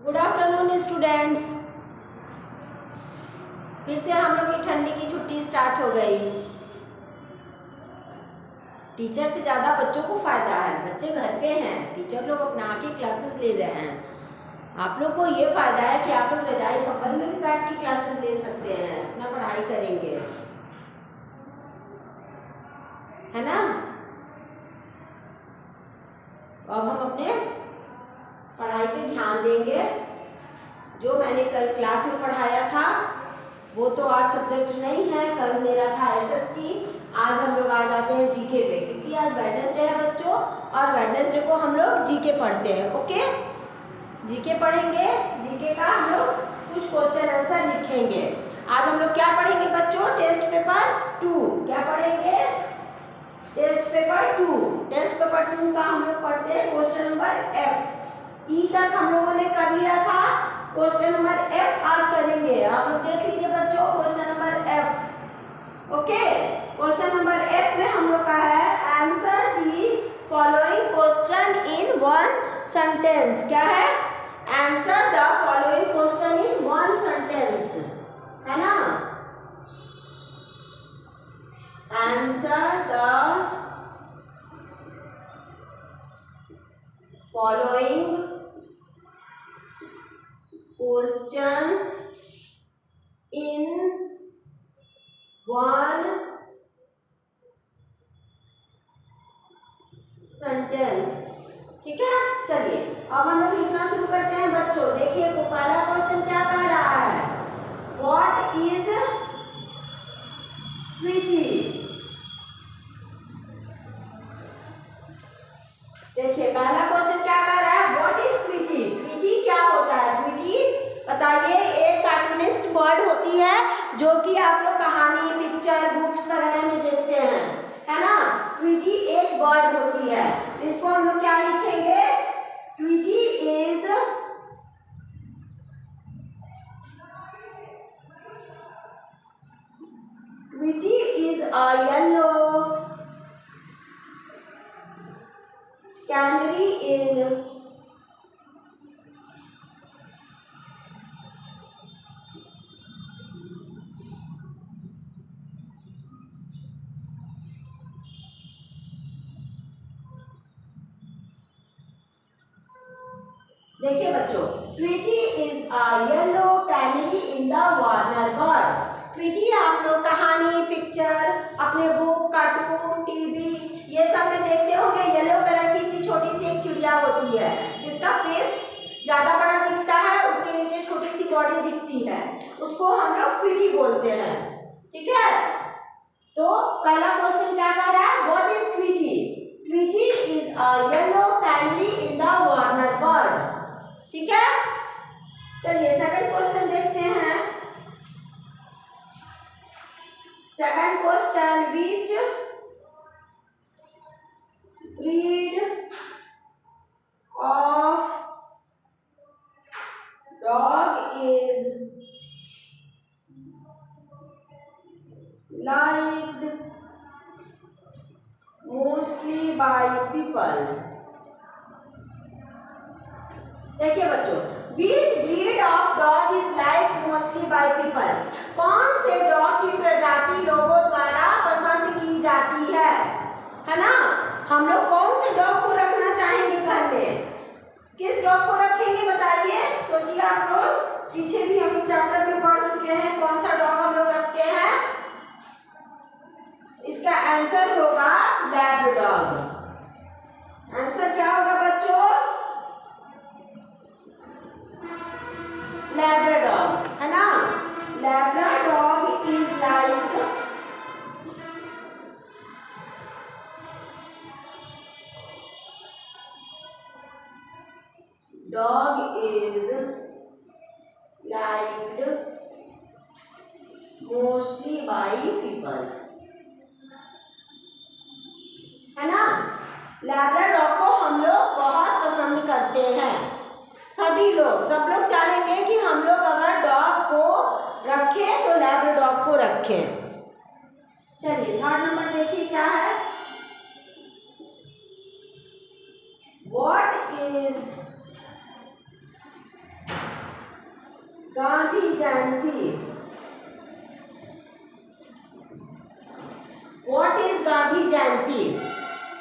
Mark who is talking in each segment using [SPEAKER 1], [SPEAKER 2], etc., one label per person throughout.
[SPEAKER 1] Good afternoon students. फिर से हम लोग की ठंडी की छुट्टी स्टार्ट हो गई। टीचर से ज़्यादा बच्चों को फ़ायदा है, बच्चे घर पे हैं, टीचर लोग अपना आके क्लासेस ले रहे हैं। आप लोग को ये फ़ायदा है कि आप लोग रजाई कंबल में भी बैठ के क्लासेस ले सकते हैं, अपना पढ़ाई करेंगे, है ना। अब हम अपने पढ़ाई पे ध्यान देंगे। जो मैंने कल क्लास में पढ़ाया था वो तो आज सब्जेक्ट नहीं है, कल मेरा था एसएसटी। आज हम लोग आ जाते हैं जीके पे, क्योंकि आज वेडनेसडे है बच्चों, और वेडनेसडे को हम लोग जीके पढ़ते हैं। ओके, जीके पढ़ेंगे। जीके का हम लोग कुछ क्वेश्चन आंसर लिखेंगे। आज हम लोग क्या पढ़ेंगे बच्चों? Test paper 2। क्या पढ़ेंगे? Test paper 2। टेस्ट पेपर 2 का हम लोग पढ़ते हैं क्वेश्चन नंबर एफ। ई तक हम लोगों ने कर लिया था, क्वेश्चन नंबर एफ आज करेंगे। आप लोग देख लीजिए बच्चों, question number F. Okay, question number F में हम लोग का है answer the following question in one sentence. क्या है? Answer the following question in one sentence, है ना। Answer the following question in one sentence. ठीक है, चलिए अब हम लोग लिखना शुरू करते हैं बच्चों। देखिए पहला क्वेश्चन क्या कह रहा है? What is Tweety? देखिए पहला क्वेश्चन क्या कह रहा है? What is Tweety? ट्वीटी क्या होता है? ट्वीटी बताइए। एक कार्टूनिस्ट बर्ड होती है जो कि आप लोग कहानी, पिक्चर, बुक्स वगैरह में देखते हैं, है ना। ट्वीटी एक बर्ड होती है। इसको हम लोग क्या लिखेंगे? Tweety is a yellow canary in देखिए बच्चों, Tweety is a yellow canary in the Warner bird. Tweety आप लोग कहानी, पिक्चर, अपने बुक, कार्टून, टीवी ये सब में देखते होंगे। येलो कलर की इतनी छोटी सी एक चिड़िया होती है जिसका फेस ज्यादा बड़ा दिखता है, उसके नीचे छोटी सी बॉडी दिखती है, उसको हम लोग ट्वीटी बोलते हैं। ठीक है, तो पहला क्वेश्चन क्या कह रहा है? What is Tweety? Tweety is a yellow canary in the Warner bird. ठीक है, चलिए सेकंड क्वेश्चन देखते हैं। Second question, which breed of dog is liked mostly by people? देखिए बच्चों, which breed of dog is liked mostly by people? कौन से dog की प्रजाति लोगों द्वारा पसंद की जाती है ना। हम लोग कौन से डॉग को रखना चाहेंगे घर में? किस डॉग को रखेंगे बताइए, सोचिए आप लोग। पीछे भी हम लोग चैप्टर में पढ़ चुके हैं कौन सा डॉग हम लोग रखते हैं। इसका आंसर होगा लैब्राडोर। आंसर क्या होगा बच्चों? लैब्राडोर, है ना। Labrador is like dog is liked mostly by people, है ना। लैब्राडोर को हम लोग बहुत पसंद करते हैं, सभी लोग, सब लोग चाहेंगे कि हम लोग अगर डॉग को रखें तो लैब्राडोर को रखें। चलिए थर्ड नंबर देखिए क्या है। What is Gandhi Jayanti. What is Gandhi Jayanti?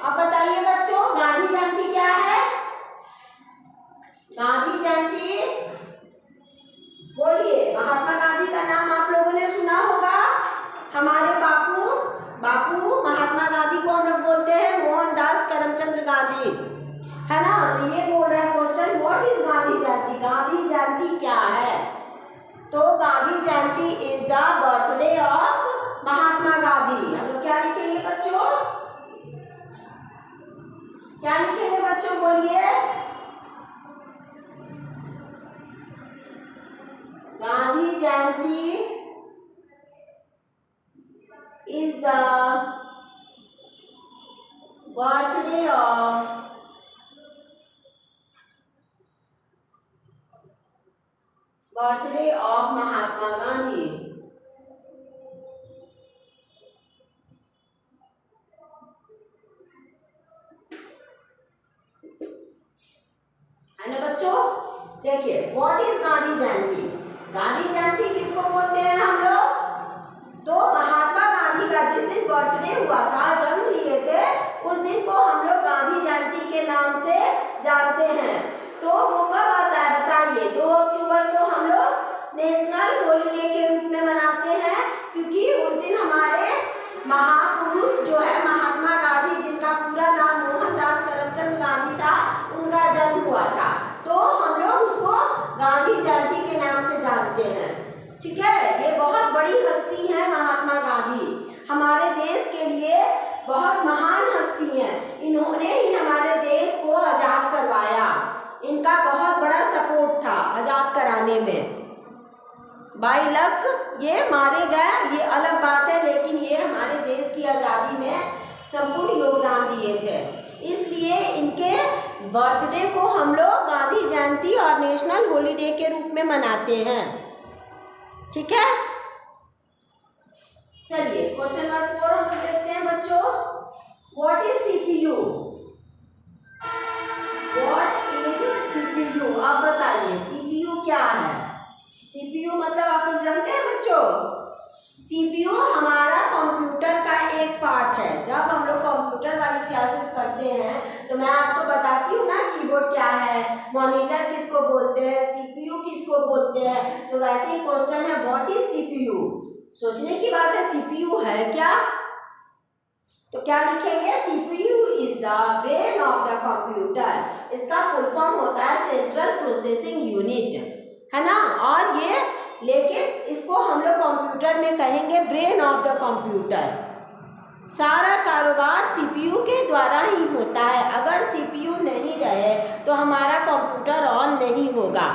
[SPEAKER 1] अब बताइए बच्चों, गांधी जयंती क्या है? गांधी जयंती, बोलिए। महात्मा गांधी का नाम आप लोगों ने सुना होगा। हमारे बापू महात्मा गांधी को हम लोग बोलते हैं मोहनदास करमचंद गांधी, है ना। तो ये बोल रहा है question, what is Gandhi Jayanti? Gandhi Jayanti क्या है? तो गांधी जयंती is the birthday of Mahatma Gandhi. हम लोग क्या लिखेंगे बच्चों? क्या लिखेंगे बच्चों, बोलिए। गांधी जयंती is the birthday of Mahatma Gandhi. है ना बच्चों? देखिए, व्हाट इज गांधी जयंती? गांधी जयंती किसको बोलते हैं हम लोग? तो महात्मा गांधी का जिस दिन बर्थडे हुआ था, जन्म लिए थे, उस दिन को हम लोग गांधी जयंती के नाम से जानते हैं। तो वो कब आता है बताइए? 2 अक्टूबर को हम लोग नेशनल हॉलीडे के रूप में मनाते हैं, क्योंकि उस दिन हमारे महापुरुष जो है महात्मा गांधी, जिनका पूरा नाम मोहनदास करमचंद गांधी था, उनका जन्म हुआ था। तो हम लोग उसको गांधी जयंती के नाम से जानते हैं। ठीक है, ये बहुत बड़ी हस्ती है महात्मा गांधी, हमारे देश के लिए बहुत महान हस्ती हैं। इन्होंने ही हमारे देश को आज़ाद करवाया। इनका बहुत बड़ा सपोर्ट था आज़ाद कराने में। बाई लक ये मारे गए, ये अलग बात है, लेकिन ये हमारे देश की आज़ादी में संपूर्ण योगदान दिए थे। इसलिए इनके बर्थडे को हम लोग गांधी जयंती और नेशनल हॉलीडे के रूप में मनाते हैं। ठीक है, चलिए क्वेश्चन नंबर 4 हम लोग देखते हैं बच्चों। What is CPU? What is CPU? आप बताइए सीपीयू क्या है? सीपीयू मतलब आप लोग जानते हैं बच्चों? सीपीयू हमारा कंप्यूटर का एक पार्ट है। जब हम लोग कंप्यूटर वाली क्लासेस करते हैं तो मैं आपको बताती हूँ ना, कीबोर्ड क्या है, मॉनिटर किसको बोलते हैं, सीपीयू किसको बोलते हैं। तो वैसे ही क्वेश्चन है, व्हाट इज सीपीयू? सोचने की बात है, सीपीयू है क्या? तो क्या लिखेंगे? CPU is the brain of the computer. इसका फुल फॉर्म होता है सेंट्रल प्रोसेसिंग यूनिट, है ना। और ये लेकिन इसको हम लोग कंप्यूटर में कहेंगे ब्रेन ऑफ द कंप्यूटर। सारा कारोबार सीपीयू के द्वारा ही होता है। अगर सीपीयू नहीं रहे तो हमारा कंप्यूटर ऑन नहीं होगा।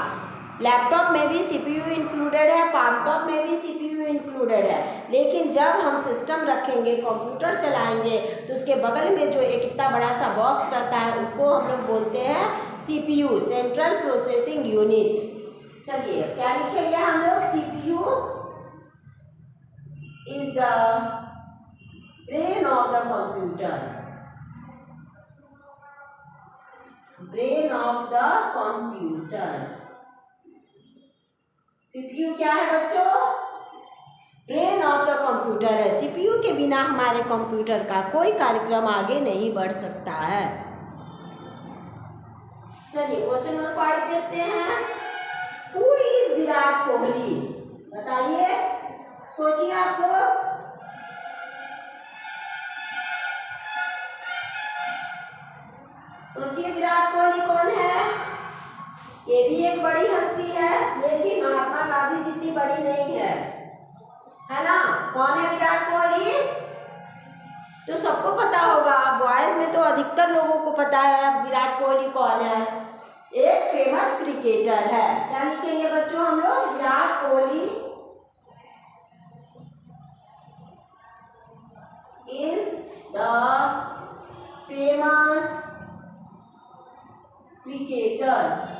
[SPEAKER 1] लैपटॉप में भी सीपीयू इंक्लूडेड है, पामटॉप में भी सीपीयू इंक्लूडेड है, लेकिन जब हम सिस्टम रखेंगे, कंप्यूटर चलाएंगे, तो उसके बगल में जो एक इतना बड़ा सा बॉक्स रहता है, उसको हम लोग बोलते हैं सीपीयू, सेंट्रल प्रोसेसिंग यूनिट। चलिए क्या लिखेंगे हम लोग? CPU is the brain of the computer. Brain of the computer. CPU क्या है बच्चों? ब्रेन ऑफ द कंप्यूटर है। सीपीयू के बिना हमारे कंप्यूटर का कोई कार्यक्रम आगे नहीं बढ़ सकता है। चलिए क्वेश्चन नंबर 5 देखते हैं। Who is Virat Kohli? बताइए, सोचिए आप लोग। सोचिए विराट कोहली कौन है? ये भी एक बड़ी हस्ती है, लेकिन महात्मा गांधी जितनी बड़ी नहीं है ना। कौन है विराट कोहली? तो सबको पता होगा, बॉयज में तो अधिकतर लोगों को पता है विराट कोहली कौन है। एक फेमस क्रिकेटर है। क्या लिखेंगे बच्चों हम लोग? Virat Kohli is the famous cricketer.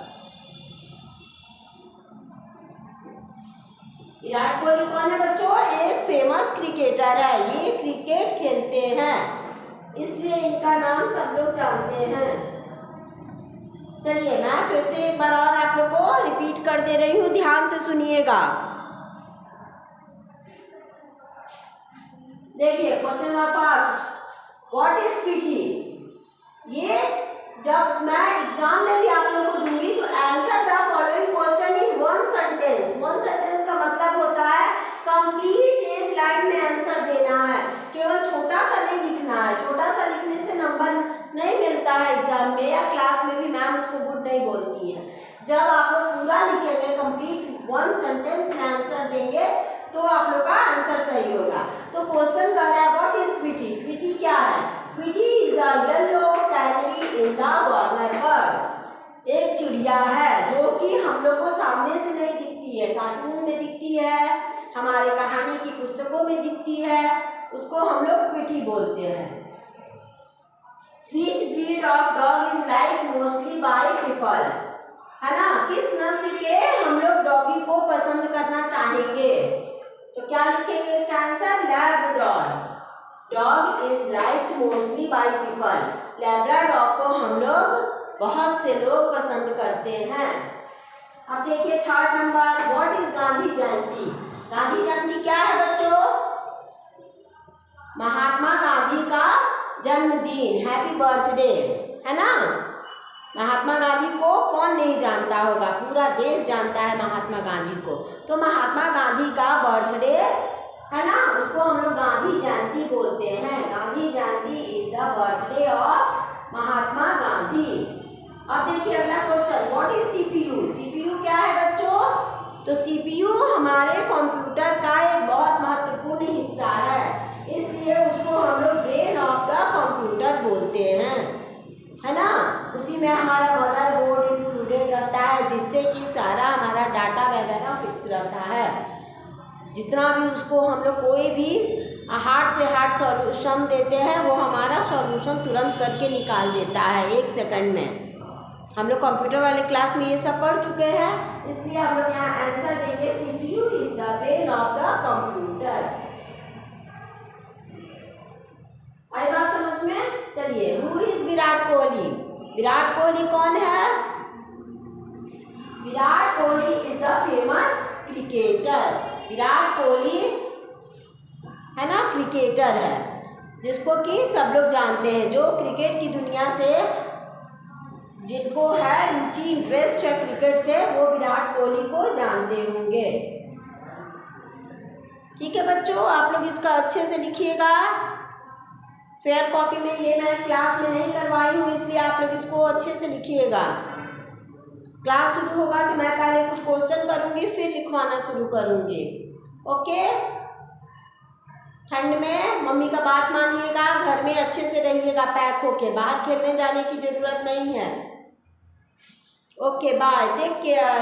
[SPEAKER 1] Virat Kohli कौन है बच्चों? एक फेमस क्रिकेटर है। ये क्रिकेट खेलते हैं, इसलिए इनका नाम सब लोग जानते हैं। चलिए मैं फिर से एक बार और आप लोग को रिपीट कर दे रही हूँ, ध्यान से सुनिएगा। देखिए question number first, what is PT. ये जब मैं एग्जाम में भी आप लोगों को दूंगी तो answer the following question in one sentence. One sentence का मतलब होता है कंप्लीट एक लाइन में आंसर देना है, केवल छोटा सा नहीं लिखना है। छोटा सा लिखने से नंबर नहीं मिलता है एग्जाम में या क्लास में भी मैम उसको गुड नहीं बोलती है। जब आप लोग पूरा लिखेंगे, कंप्लीट वन सेंटेंस में आंसर देंगे तो आप लोग का आंसर सही होगा। तो क्वेश्चन कह रहा है व्हाट इज ट्विटी। ट्विटी क्या है? ट्विटी is a yellow canary in the Warner bird. एक चिड़िया है जो कि हम लोग को सामने से नहीं दिखती है, कार्टून में दिखती है, हमारे कहानी की पुस्तकों में दिखती है, उसको हम लोग ट्विटी बोलते हैं। Which breed of dog is liked mostly by people? है ना, किस नस्ल के हम लोग डॉगी को पसंद करना चाहेंगे? तो क्या लिखेंगे इसका answer? Labrador. Dog is liked mostly by people. Labrador dog को हम लोग बहुत से लोग पसंद करते हैं। अब देखिए third number, what is Gandhi Jayanti. Gandhi Jayanti क्या है बच्चों? महात्मा गांधी का जन्मदिन, हैप्पी बर्थडे, है ना। महात्मा गांधी को कौन नहीं जानता होगा, पूरा देश जानता है महात्मा गांधी को। तो महात्मा गांधी का बर्थडे है ना, उसको हम लोग गांधी जयंती बोलते हैं। गांधी जयंती is the birthday of Mahatma Gandhi. अब देखिए अगला question, what is CPU. CPU क्या है बच्चों? तो सीपीयू हमारे कंप्यूटर का एक बहुत महत्वपूर्ण हिस्सा है, इसलिए उसको हम लोग ब्रेन ऑफ द कंप्यूटर बोलते हैं, है ना। उसी में हमारा मदरबोर्ड इंक्लूडेड रहता है, जिससे कि सारा हमारा डाटा वगैरह फिक्स रहता है। जितना भी उसको हम लोग कोई भी हार्ड से हार्ड सॉल्यूशन देते हैं, वो हमारा सॉल्यूशन तुरंत करके निकाल देता है 1 सेकंड में। हम लोग कंप्यूटर वाले क्लास में ये सब पढ़ चुके हैं, इसलिए हम लोग यहाँ आंसर देंगे CPU is the brain of the computer. आई बात समझ में? चलिए, हु इज विराट कोहली। विराट कोहली कौन है? Virat Kohli is the famous cricketer. Virat Kohli है ना, क्रिकेटर है जिसको कि सब लोग जानते हैं। जो क्रिकेट की दुनिया से जिनको है रुचि, इंटरेस्ट है क्रिकेट से, वो विराट कोहली को जानते होंगे। ठीक है बच्चों, आप लोग इसका अच्छे से लिखिएगा। फेयर कॉपी में ये मैं क्लास में नहीं करवाई हूँ, इसलिए आप लोग इसको अच्छे से लिखिएगा। क्लास शुरू होगा तो मैं पहले कुछ क्वेश्चन करूँगी, फिर लिखवाना शुरू करूँगी। ओके, ठंड में मम्मी का बात मानिएगा, घर में अच्छे से रहिएगा पैक होके, बाहर खेलने जाने की ज़रूरत नहीं है। Okay bye, take care.